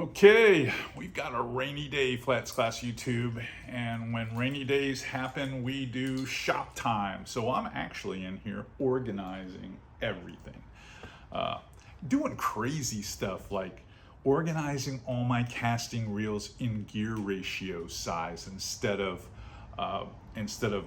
Okay, we've got a rainy day, FlatsClass YouTube, and when rainy days happen, we do shop time. So I'm actually in here organizing everything, doing crazy stuff like organizing all my casting reels in gear ratio size instead of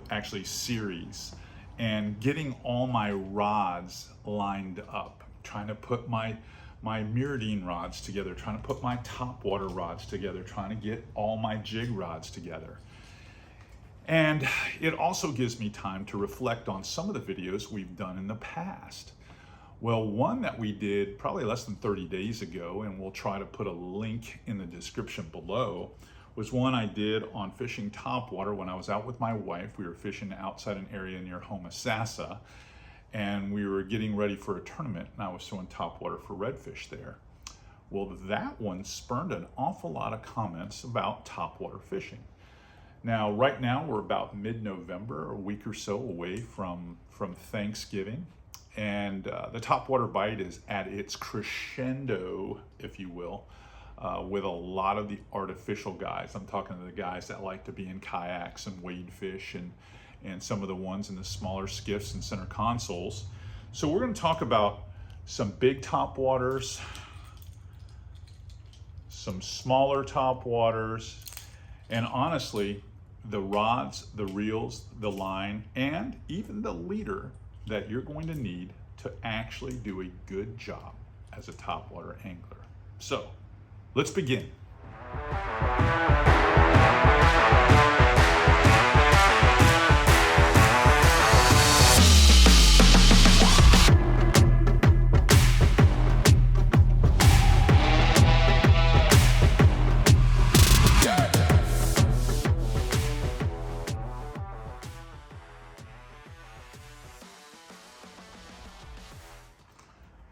actually series, and getting all my rods lined up, trying to put my Mirrolure rods together, trying to put my Topwater rods together, trying to get all my jig rods together. And it also gives me time to reflect on some of the videos we've done in the past. Well, one that we did probably less than 30 days ago, and we'll try to put a link in the description below, was one I did on fishing topwater when I was out with my wife. We were fishing outside an area near Homosassa, and we were getting ready for a tournament, and I was throwing topwater for redfish there. Well, that one spurned an awful lot of comments about topwater fishing. Now, right now, we're about mid-November, a week or so away from Thanksgiving, and the topwater bite is at its crescendo, if you will, with a lot of the artificial guys. I'm talking to the guys that like to be in kayaks and wade fish, and some of the ones in the smaller skiffs and center consoles. So we're going to talk about some big topwaters, some smaller topwaters, and honestly, the rods, the reels, the line, and even the leader that you're going to need to actually do a good job as a topwater angler. So let's begin.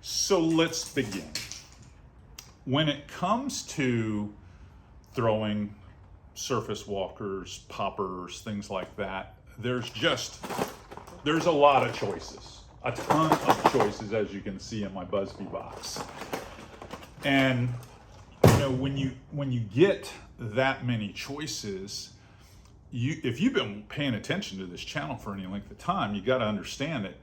So let's begin. When it comes to throwing surface walkers, poppers, things like that, there's a lot of choices, a ton of choices, as you can see in my BUZBE box. And you know, when you get that many choices, if you've been paying attention to this channel for any length of time, you got to understand that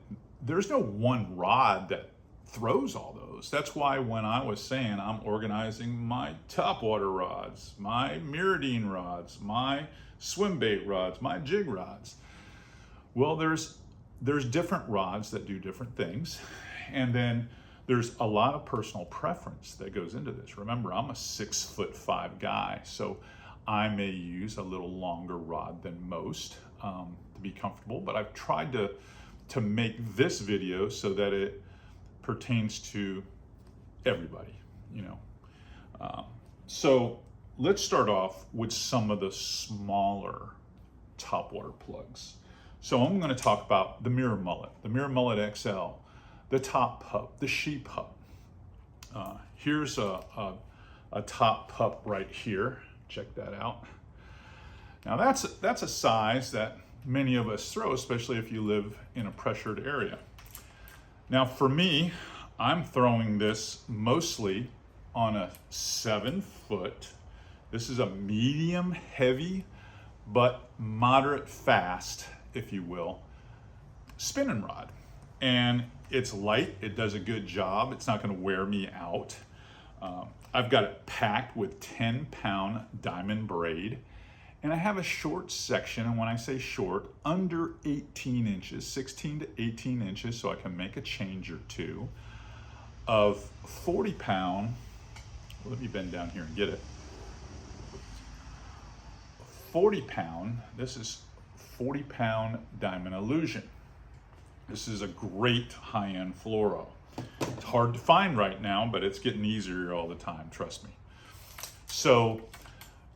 there's no one rod that throws all those. That's why when I was saying I'm organizing my topwater rods, my Mirrolure rods, my swim bait rods, my jig rods, well, there's different rods that do different things, and then there's a lot of personal preference that goes into this. Remember, I'm a 6'5" guy, so I may use a little longer rod than most to be comfortable, but I've tried to make this video so that it pertains to everybody, you know. So let's start off with some of the smaller topwater plugs. So I'm going to talk about the Mirror Mullet, the Mirror Mullet XL, the Top Pup, the Sheep Pup. Here's a Top Pup right here. Check that out. Now that's a size that many of us throw, especially if you live in a pressured area. Now for me, I'm throwing this mostly on a 7-foot. This is a medium heavy, but moderate fast, if you will, spinning rod. And it's light, it does a good job. It's not gonna wear me out. I've got it packed with 10-pound diamond braid. And I have a short section, and when I say short, under 18 inches, 16 to 18 inches, so I can make a change or two, of 40-pound, let me bend down here and get it, 40-pound, this is 40-pound Diamond Illusion. This is a great high-end fluoro. It's hard to find right now, but it's getting easier all the time, trust me. So,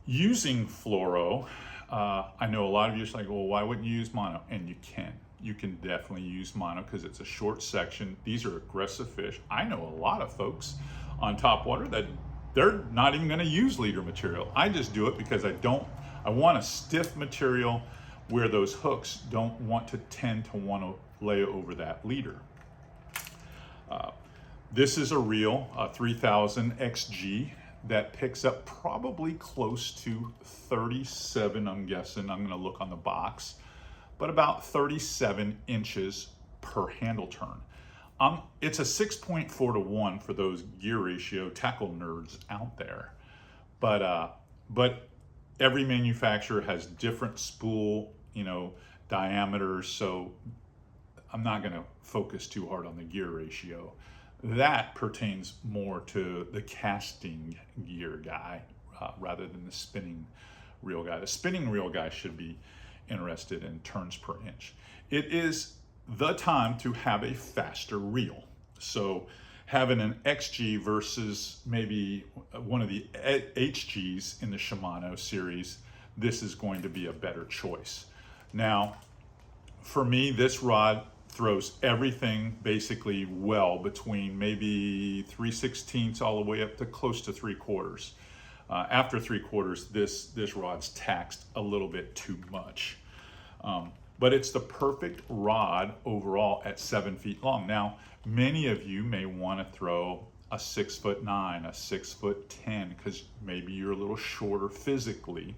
using fluoro, I know a lot of you are like, well, why wouldn't you use mono? And you can. You can definitely use mono because it's a short section. These are aggressive fish. I know a lot of folks on topwater that they're not even going to use leader material. I just do it because I want a stiff material where those hooks don't want to tend to want to lay over that leader. This is a reel, a 3000 XG. that picks up probably close to 37, I'm guessing. I'm gonna look on the box, but about 37 inches per handle turn. It's a 6.4 to 1 for those gear ratio tackle nerds out there. But every manufacturer has different spool, diameters, so I'm not gonna focus too hard on the gear ratio. That pertains more to the casting gear guy rather than the spinning reel guy. The spinning reel guy should be interested in turns per inch. It is the time to have a faster reel. So having an XG versus maybe one of the HGs in the Shimano series, this is going to be a better choice. Now, for me, this rod throws everything basically well between maybe 3/16 all the way up to close to 3/4. After 3/4, this rod's taxed a little bit too much. But it's the perfect rod overall at 7 feet long. Now, many of you may want to throw a 6'9", a 6'10", because maybe you're a little shorter physically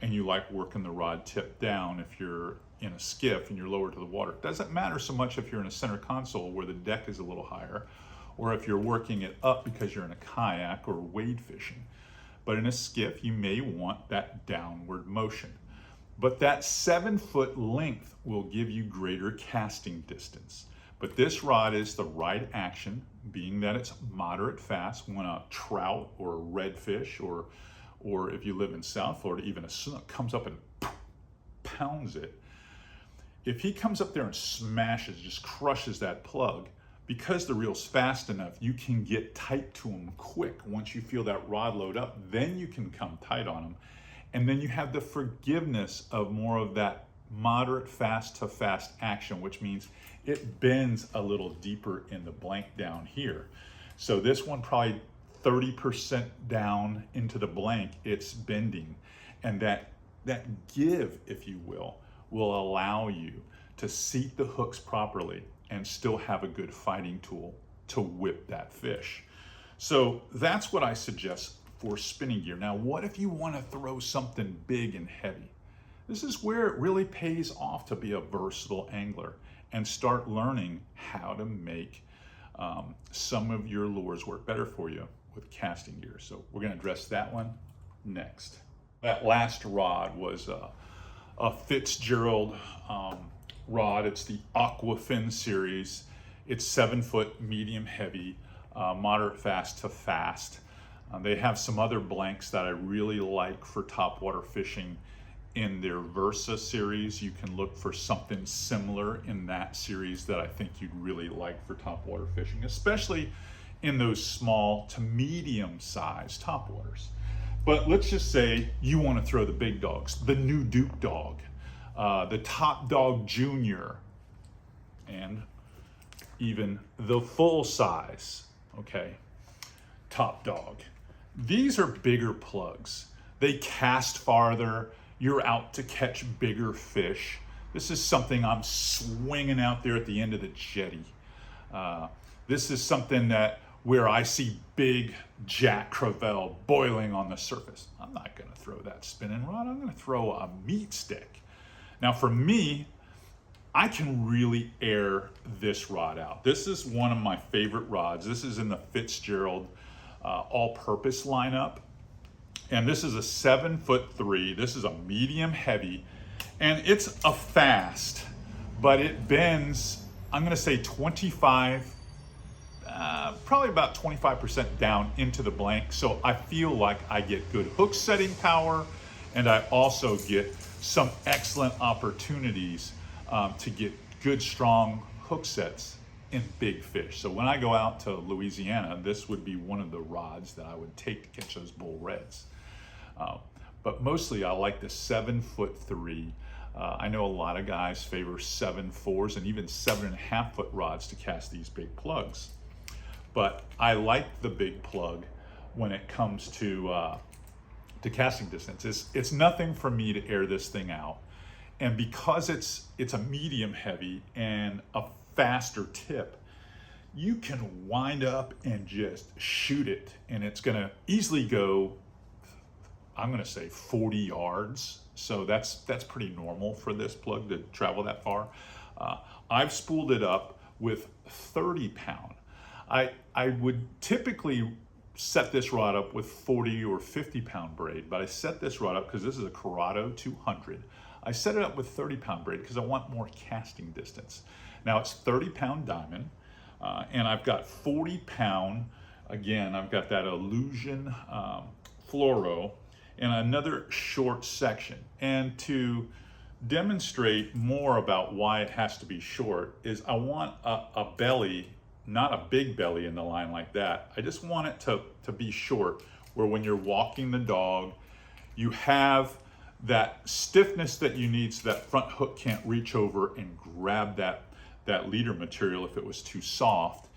and you like working the rod tip down if you're in a skiff and you're lower to the water. It doesn't matter so much if you're in a center console where the deck is a little higher, or if you're working it up because you're in a kayak or wade fishing. But in a skiff, you may want that downward motion. But that 7 foot length will give you greater casting distance. But this rod is the right action, being that it's moderate fast when a trout or a redfish, or if you live in South Florida, even a snook comes up and pounds it. If he comes up there and smashes, just crushes that plug, because the reel's fast enough, you can get tight to him quick. Once you feel that rod load up, then you can come tight on him. And then you have the forgiveness of more of that moderate fast to fast action, which means it bends a little deeper in the blank down here. So this one probably 30% down into the blank, it's bending. And that give, if you will allow you to seat the hooks properly and still have a good fighting tool to whip that fish. So that's what I suggest for spinning gear. Now, what if you want to throw something big and heavy? This is where it really pays off to be a versatile angler and start learning how to make some of your lures work better for you with casting gear. So we're going to address that one next. That last rod was a Fitzgerald rod. It's the Aquafin series. It's 7 foot, medium heavy, moderate fast to fast. They have some other blanks that I really like for topwater fishing in their Versa series. You can look for something similar in that series that I think you'd really like for topwater fishing, especially in those small to medium sized topwaters. But let's just say you want to throw the big dogs, the new Duke dog, the Top Dog Junior, and even the full size, Top Dog. These are bigger plugs. They cast farther. You're out to catch bigger fish. This is something I'm swinging out there at the end of the jetty. This is something where I see big Jack Crevalle boiling on the surface. I'm not gonna throw that spinning rod. I'm gonna throw a meat stick. Now for me, I can really air this rod out. This is one of my favorite rods. This is in the Fitzgerald all-purpose lineup. And this is a 7'3". This is a medium heavy, and it's a fast, but it bends, I'm gonna say 25, probably about 25% down into the blank. So I feel like I get good hook setting power, and I also get some excellent opportunities to get good, strong hook sets in big fish. So when I go out to Louisiana, this would be one of the rods that I would take to catch those bull reds. But mostly I like the 7'3". I know a lot of guys favor 7'4" and even 7.5 foot rods to cast these big plugs. But I like the big plug when it comes to casting distance. It's nothing for me to air this thing out. And because it's a medium heavy and a faster tip, you can wind up and just shoot it, and it's gonna easily go, I'm gonna say 40 yards. So that's pretty normal for this plug to travel that far. I've spooled it up with 30 pound. I would typically set this rod up with 40 or 50 pound braid, but I set this rod up because this is a Corrado 200. I set it up with 30 pound braid because I want more casting distance. Now it's 30 pound diamond, and I've got 40 pound, again, I've got that Illusion fluoro and another short section. And to demonstrate more about why it has to be short is I want a belly, not a big belly in the line like that. I just want it to be short, where when you're walking the dog, you have that stiffness that you need so that front hook can't reach over and grab that leader material if it was too soft,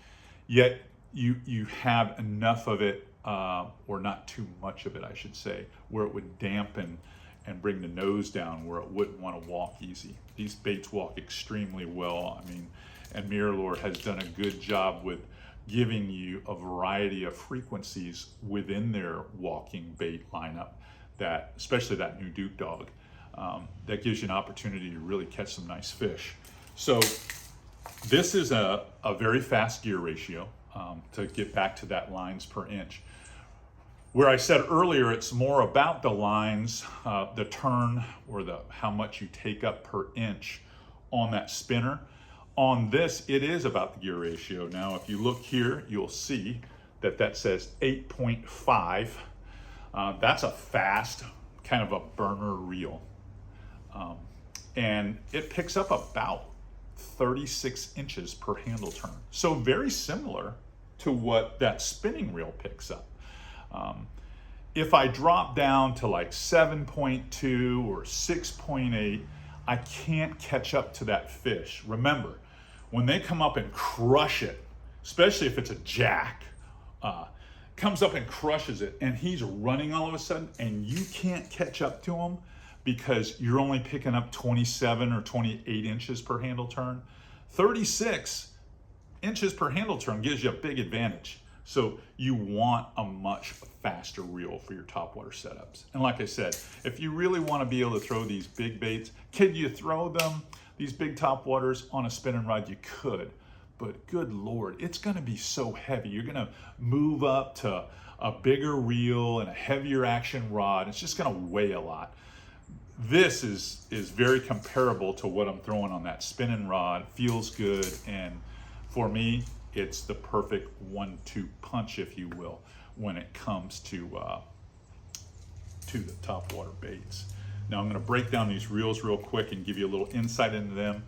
yet you have enough of it, or not too much of it, I should say, where it would dampen and bring the nose down where it wouldn't want to walk easy. These baits walk extremely well. I mean, and Mirrolure has done a good job with giving you a variety of frequencies within their walking bait lineup, that, especially that new Duke dog, that gives you an opportunity to really catch some nice fish. So this is a very fast gear ratio, to get back to that lines per inch. Where I said earlier, it's more about the lines, the turn, or how much you take up per inch on that spinner. On this, it is about the gear ratio. Now, if you look here, you'll see that says 8.5. That's a fast, kind of a burner reel. And it picks up about 36 inches per handle turn. So very similar to what that spinning reel picks up. If I drop down to like 7.2 or 6.8, I can't catch up to that fish. Remember, when they come up and crush it, especially if it's a jack, comes up and crushes it, and he's running all of a sudden, and you can't catch up to him because you're only picking up 27 or 28 inches per handle turn. 36 inches per handle turn gives you a big advantage. So you want a much faster reel for your topwater setups. And like I said, if you really want to be able to throw these big baits, can you throw them, these big topwaters, on a spinning rod? You could, but good Lord, it's going to be so heavy. You're going to move up to a bigger reel and a heavier action rod. It's just going to weigh a lot. This is very comparable to what I'm throwing on that spinning rod. Feels good, and for me, it's the perfect 1-2 punch, if you will, when it comes to the topwater baits. Now I'm going to break down these reels real quick and give you a little insight into them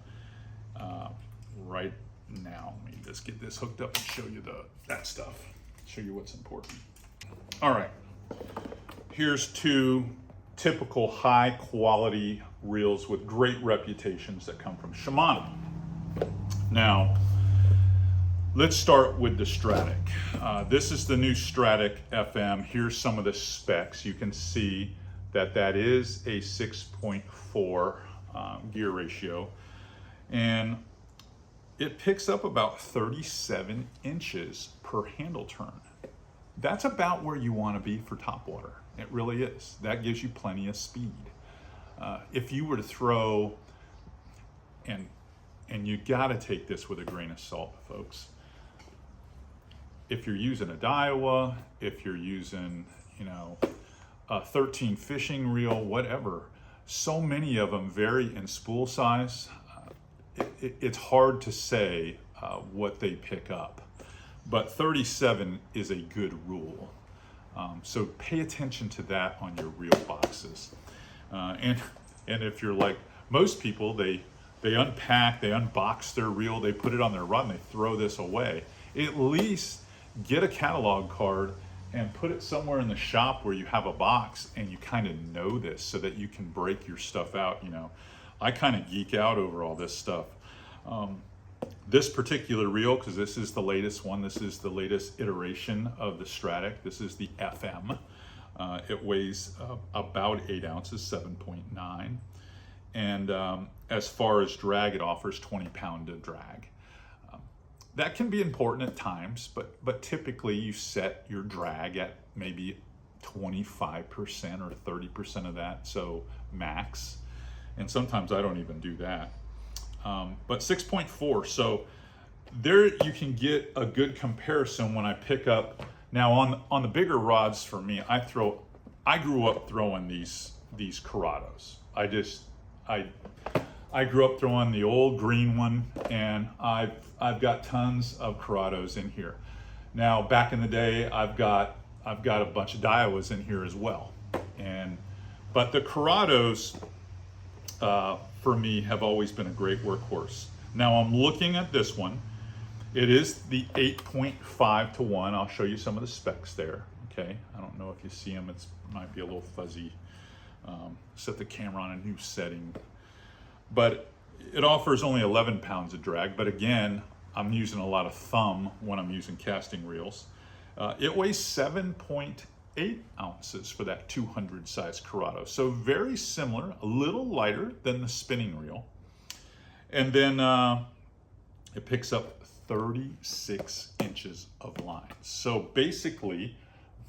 right now. Let me just get this hooked up and show you that stuff. Show you what's important. All right, here's two typical high quality reels with great reputations that come from Shimano. Now, let's start with the Stratic. This is the new Stratic FM. Here's some of the specs. You can see that is a 6.4 gear ratio, and it picks up about 37 inches per handle turn. That's about where you want to be for topwater. It really is. That gives you plenty of speed. If you were to throw, and you got to take this with a grain of salt, folks. If you're using a Daiwa, if you're using, a 13 fishing reel, whatever, so many of them vary in spool size. It's hard to say what they pick up, but 37 is a good rule. So pay attention to that on your reel boxes. And if you're like most people, they unpack, they unbox their reel, they put it on their rod, and they throw this away. At least get a catalog card and put it somewhere in the shop where you have a box and you kind of know this, so that you can break your stuff out. I kind of geek out over all this stuff. This particular reel, because this is the latest one, this is the latest iteration of the Stratic. This is the FM. It weighs about 8 ounces, 7.9. And as far as drag, it offers 20 pound of drag. that can be important at times, but typically you set your drag at maybe 25% or 30% of that, so max. And sometimes I don't even do that. But 6.4, so there you can get a good comparison when I pick up. Now on the bigger rods for me, I grew up throwing these Corrados. I grew up throwing the old green one, and I've got tons of Corrados in here. Now back in the day, I've got a bunch of Daiwas in here as well. But the Corrados for me have always been a great workhorse. Now I'm looking at this one. It is the 8.5 to 1. I'll show you some of the specs there. Okay, I don't know if you see them. It might be a little fuzzy. Set the camera on a new setting. But it offers only 11 pounds of drag. But again, I'm using a lot of thumb when I'm using casting reels. It weighs 7.8 ounces for that 200 size Corrado. So very similar, a little lighter than the spinning reel. And then it picks up 36 inches of line. So basically,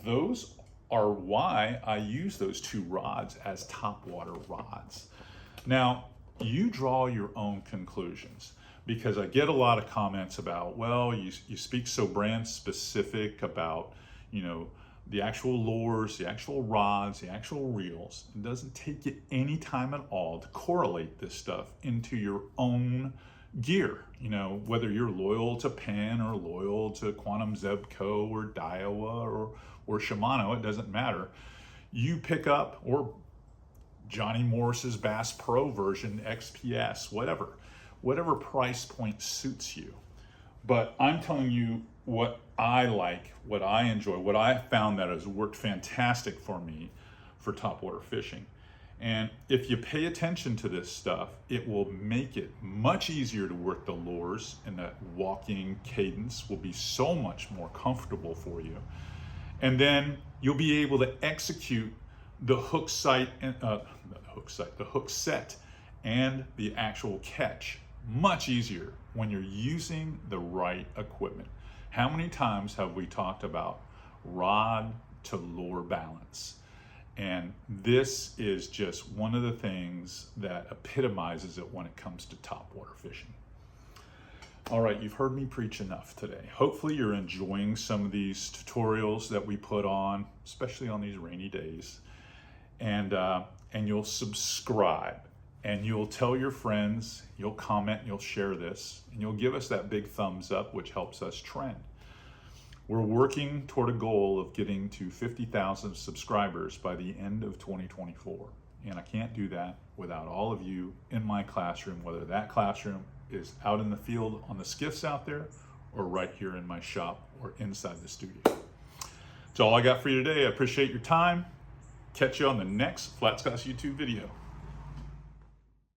those are why I use those two rods as topwater rods. Now, you draw your own conclusions, because I get a lot of comments about, well, you speak so brand specific about, you know, the actual lures, the actual rods, the actual reels. It doesn't take you any time at all to correlate this stuff into your own gear. You know, whether you're loyal to Penn or loyal to Quantum Zebco or Daiwa or Shimano, it doesn't matter. You pick up, or Johnny Morris's Bass Pro version, XPS, whatever price point suits you. But I'm telling you what I like, what I enjoy, what I found that has worked fantastic for me for topwater fishing. And if you pay attention to this stuff, it will make it much easier to work the lures, and that walking cadence will be so much more comfortable for you. And then you'll be able to execute the hook sight and the hook set and the actual catch much easier when you're using the right equipment. How many times have we talked about rod to lure balance? And this is just one of the things that epitomizes it when it comes to topwater fishing. All right, you've heard me preach enough today. Hopefully you're enjoying some of these tutorials that we put on, especially on these rainy days. And you'll subscribe, and you'll tell your friends, you'll comment, you'll share this, and you'll give us that big thumbs up, which helps us trend. We're working toward a goal of getting to 50,000 subscribers by the end of 2024. And I can't do that without all of you in my classroom, whether that classroom is out in the field on the skiffs out there, or right here in my shop or inside the studio. That's all I got for you today. I appreciate your time. Catch you on the next FlatsClass YouTube video.